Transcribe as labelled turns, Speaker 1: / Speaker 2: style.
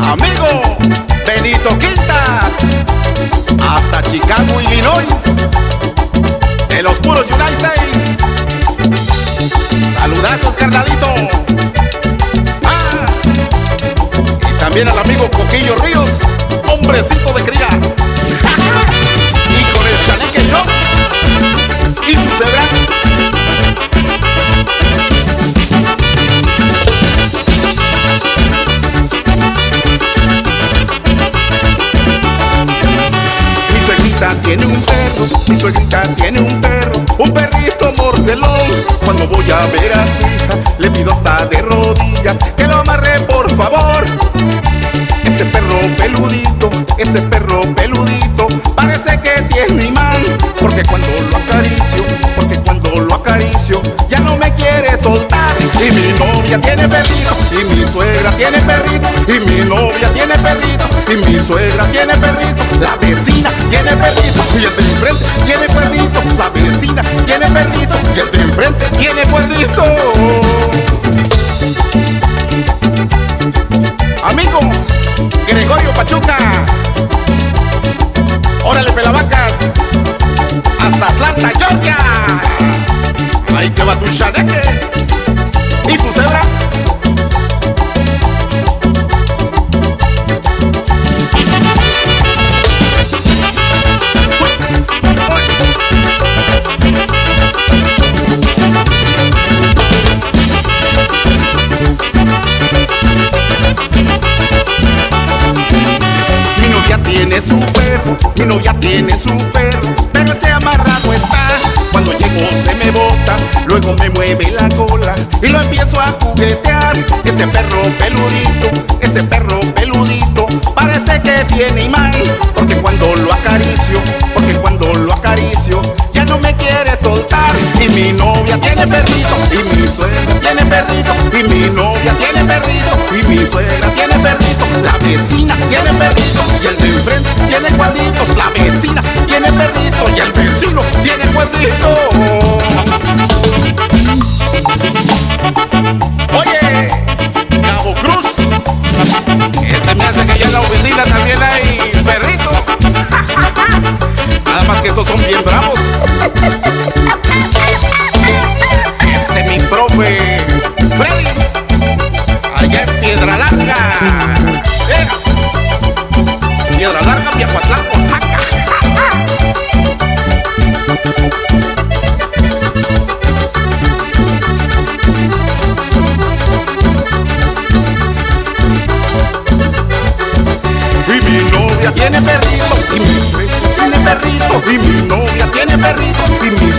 Speaker 1: Amigo Benito Quintas, hasta Chicago, Illinois, de los puros United States. Saludazos, carnalito. Y también al amigo Coquillo Ríos, hombrecito de cría. Y con el Chaleque Shop y su cebra. Tiene un perro, mi suegrita tiene un perrito mordelón. Cuando voy a ver a su hija, le pido hasta de rodillas que lo amarre por favor. Ese perro peludito, parece que tiene imán. Porque cuando lo acaricio, ya no me quiere soltar. Y mi novia tiene perrito, y mi suegra tiene perrito, y mi novia tiene perrito, y mi suegra tiene perrito. La vecina tiene perrito, y el de enfrente tiene perrito. La vecina tiene perrito, y el de enfrente tiene perrito. Amigo Gregorio Pachuca, órale pelavacas, hasta Atlanta, Georgia. Ahí te va tu Chaleque y su cebra. Mi novia tiene su perro, pero ese amarrado está. Cuando llego se me bota, luego me mueve la cola y lo empiezo a juguetear. Ese perro peludito, parece que tiene imán. Porque cuando lo acaricio, ya no me quiere soltar. Y mi novia tiene perrito, y mi suegra tiene perrito, y mi novia tiene perrito, y mi suegra tiene perrito. La vecina tiene perrito, y el de enfrente tiene cuadritos. La vecina tiene perrito, y el vecino tiene cuadritos. Oye, Cabo Cruz, ese me hace que ya en la oficina también hay perrito. Nada más que estos son bien bravos. Ese mi profe Freddy, allá en Piedra Larga. Piedra Larga, Piahuatlán, Oaxaca. Y mi novia tiene perrito, y mi suegra tiene perrito, y mi novia tiene perrito, y mi